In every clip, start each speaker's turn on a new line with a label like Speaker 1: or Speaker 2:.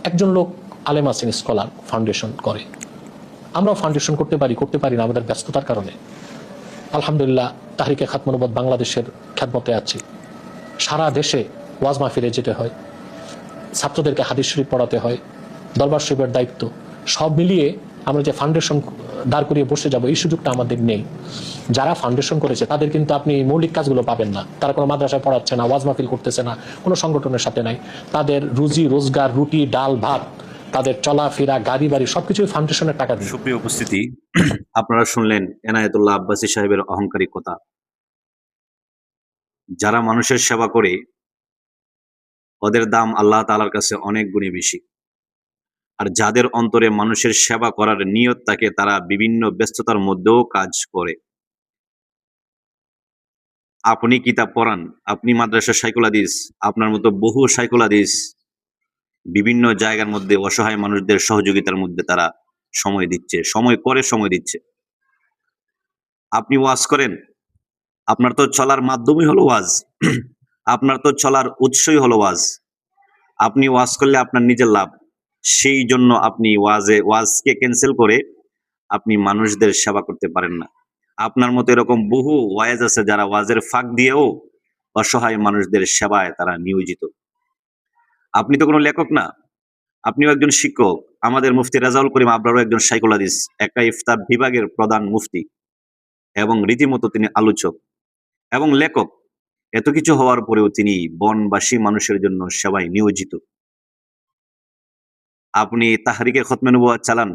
Speaker 1: একজন লোক আলেম আছেন, স্কলার, ফাউন্ডেশন করে। আমরাও ফাউন্ডেশন করতে পারি না আমাদের ব্যস্ততার কারণে। আলহামদুলিল্লাহ তাহরিকে খাতমে নবুওয়াত বাংলাদেশের খ্যাদমতে আছি। সারা দেশে ওয়াজ মাহফিলে যেতে হয়, ছাত্রদেরকে হাদিস শরীফ পড়াতে হয়, দরবার শরীফের দায়িত্ব, সব মিলিয়ে আমরা যে ফাউন্ডেশন দাঁড় করিয়ে বসে যাব এই সুযোগটা আমাদের নেই। যারা ফাউন্ডেশন করেছে তাদের কিন্তু আপনি মৌলিক কাজগুলো পাবেন না। তারা কোনো মাদ্রাসায় পড়াচ্ছে না, ওয়াজ মাহফিল করতেছে না, কোনো সংগঠনের সাথে নাই। তাদের রুজি রোজগার, রুটি ডাল ভাত, তাদের চলাফেরা, গাড়ি বাড়ি সবকিছুই ফাউন্ডেশনের টাকা দিয়ে।
Speaker 2: সুপ্রিয় উপস্থিতি, আপনারা শুনলেন এনায়েতুল্লাহ আব্বাসী সাহেবের অহংকারী কথা। যারা মানুষের সেবা করে ওদের দাম আল্লাহ তাআলার কাছে অনেক গুণে বেশি। আর যাদের অন্তরে মানুষের সেবা করার নিয়ত থাকে তারা বিভিন্ন ব্যস্ততার মধ্যেও কাজ করে। আপনি কিতাব পড়ান, আপনি মাদ্রাসা শাইখুল হাদিস, আপনার মতো বহু শাইখুল হাদিস বিভিন্ন জায়গার মধ্যে অসহায় মানুষদের সহযোগিতার মধ্যে তারা সময় দিচ্ছে। আপনি ওয়াজ করেন, আপনার তো চলার মাধ্যমই হলো ওয়াজ। আপনার তো চলার উৎসই হলো ওয়াজ। আপনি ওয়াজ করলে আপনার নিজের লাভ, সেই জন্য আপনি ওয়াজকে ক্যান্সেল করে আপনি মানুষদের সেবা করতে পারেন না। আপনার মতো এরকম বহু ওয়াইজ আছে যারা ওয়াজের ফাঁক দিয়েও অসহায় মানুষদের সেবায় তারা নিয়োজিত। আপনি তো কোনো লেখক না, আপনিও একজন শিক্ষক। আমাদের মুফতি রেজাউল করিম আবরারও একজন শাইখুল হাদিস, একটা ইফতার বিভাগের প্রধান মুফতি, এবং রীতিমতো তিনি আলোচক এবং লেখক। এত কিছু হওয়ার পরেও তিনি বনবাসী মানুষের জন্য সেবায় নিয়োজিত। আপনি তাহরিকে খতমে নবুওয়াত চালান,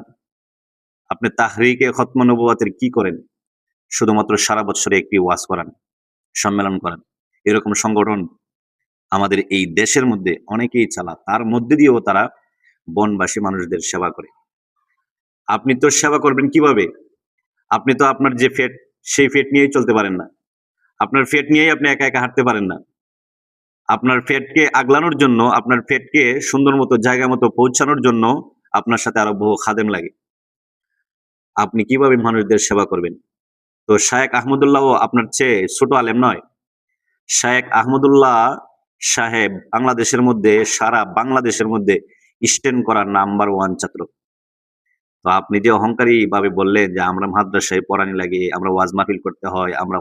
Speaker 2: আপনি তাহরিকে খতমে নবুওয়াতের কি করেন? শুধুমাত্র সারা বছরে একটি ওয়াজ করান, সম্মেলন করান। এরকম সংগঠন আমাদের এই দেশের মধ্যে অনেকেই চালা, তার মধ্যে দিয়েও তারা বনবাসী মানুষদের সেবা করে। আপনি তো সেবা করবেন কিভাবে? আপনি তো আপনার যে ফেট, সেই ফেট নিয়েই চলতে পারেন না। আপনার ফেট নিয়েই আপনি একা একা হাঁটতে পারেন না। আপনার ফেটকে আগলানোর জন্য, আপনার ফেটকে সুন্দর মতো জায়গা মতো পৌঁছানোর জন্য আপনার সাথে আরো বহু খাদেম লাগে। আপনি কিভাবে মানুষদের সেবা করবেন? তো শায়েখ আহমদুল্লাহও আপনার চেয়ে ছোট আলেম নয়। শায়েখ আহমদুল্লাহ সাহেব বাংলাদেশের মধ্যে, সারা বাংলাদেশের মধ্যে স্ট্যান্ড করার নাম্বার 1 ছাত্র। তো আপনি যে অহংকারী ভাবে বললেন যে আমরা মাদ্রাসায় পড়ানি লাগে, আমরা ওয়াজ মাহফিল করতে হয়, আমরা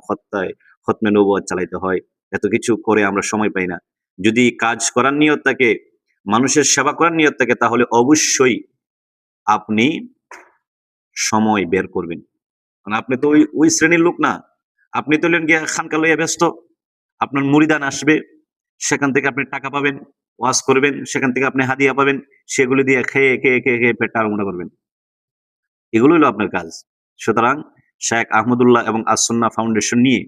Speaker 2: খতমে নবুওয়াত চালাইতে হয়, এত কিছু করে আমরা সময় পাই না। যদি কাজ করার নিয়ত থাকে, মানুষের সেবা করার নিয়ত থাকে, তাহলে অবশ্যই আপনি সময় বের করবেন। কারণ আপনি তো ওই শ্রেণীর লোক না। আপনি তো হলেন গিয়া খানকা লইয়া ব্যস্ত। আপনার মুরিদান আসবে, সেখান থেকে আপনি টাকা পাবেন, ওয়াজ করবেন, সেখান থেকে আপনি হাদিয়া পাবেন, সেগুলো দিয়ে খেয়ে পেটটা আরম্ভ করবেন। এগুলো হলো আপনার কাজ। সুতরাং শায়েখ আহমদুল্লাহ এবং আসুন্নাহ ফাউন্ডেশন নিয়ে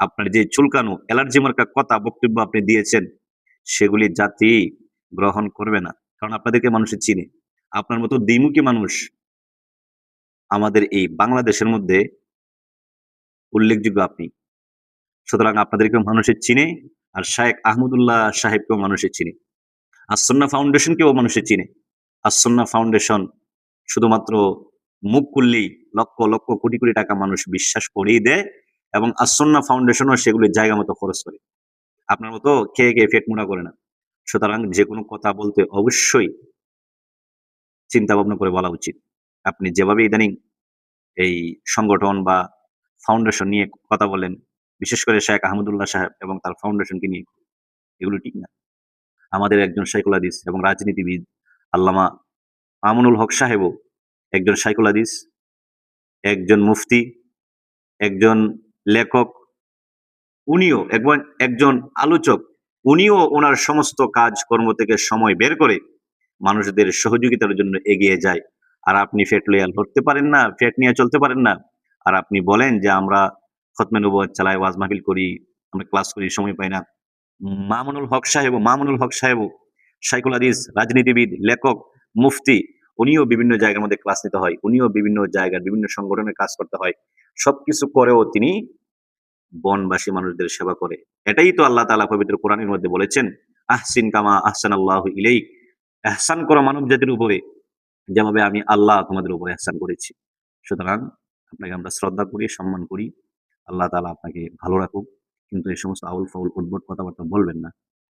Speaker 2: আপনার যে চুলকানো অ্যালার্জি মার্কা কথা বক্তব্য আপনি দিয়েছেন, সেগুলি জাতি গ্রহণ করবে না। কারণ আপনাদেরকে মানুষে চিনে। আপনার মতো দ্বিমুখী মানুষ আমাদের এই বাংলাদেশের মধ্যে উল্লেখযোগ্য আপনি। সুতরাং আপনাদেরকেও মানুষে চিনে, আর শায়েখ আহমদুল্লাহ সাহেবকেও মানুষে চিনে, আসুন্নাহ ফাউন্ডেশনকেও মানুষে চিনে। আসুন্নাহ ফাউন্ডেশন শুধুমাত্র মুখ খুললেই লক্ষ লক্ষ কোটি কোটি টাকা মানুষ বিশ্বাস করেই দেয়, এবং আসুন্নাহ ফাউন্ডেশনও সেগুলো জায়গা মতো খরচ করে। আপনার মতো খেয়ে পেট মোটা করে না। সুতরাং যে কোনো কথা বলতে অবশ্যই চিন্তা ভাবনা করে বলা উচিত। আপনি যেভাবে ইদানিং এই সংগঠন বা ফাউন্ডেশন নিয়ে কথা বলেন, বিশেষ করে শেখ আহমদুল্লাহ সাহেব এবং তার ফাউন্ডেশনকে নিয়ে, এগুলো ঠিক না। আমাদের একজন শাইখুল হাদিস এবং রাজনীতিবিদ আল্লামা মামুনুল হক সাহেবও একজন শাইখুল হাদিস, একজন মুফতি, একজন লেখক, উনিও একজন আলোচক। উনিও ওনার সমস্ত কাজকর্ম থেকে সময় বের করে মানুষদের সহযোগিতার জন্য এগিয়ে যায়। আর আপনি ফেট লইয়া লড়তে পারেন না, ফেট নিয়ে চলতে পারেন না। আর আপনি বলেন যে আমরা খতমে নবুওয়াত চালাই, ওয়াজ মাহফিল করি, আমরা ক্লাস করি, সময় পাই না। মামুনুল হক সাহেব শাইখুল হাদিস, রাজনীতিবিদ, লেখক, মুফতি, উনিও বিভিন্ন জায়গার মধ্যে ক্লাস নিতে হয়, উনিও বিভিন্ন জায়গার বিভিন্ন সংগঠনের কাজ করতে হয়। সবকিছু করেও তিনি বনবাসী মানুষদের সেবা করে। এটাই তো আল্লাহ তাআলা পবিত্র কোরআনের মধ্যে বলেছেন, আহসিন কামা আহসানাল্লাহু ইলাইক। ইহসান করো মানব জাতির উপরে যেভাবে আমি আল্লাহ তোমাদের উপরে ইহসান করেছি। সুতরাং আপনাকে আমরা শ্রদ্ধা করি, সম্মান করি। আল্লাহ তাআলা আপনাকে ভালো রাখুক। কিন্তু এই সমস্ত আউল ফাউল উদ্ভট কথাবার্তা বলবেন না।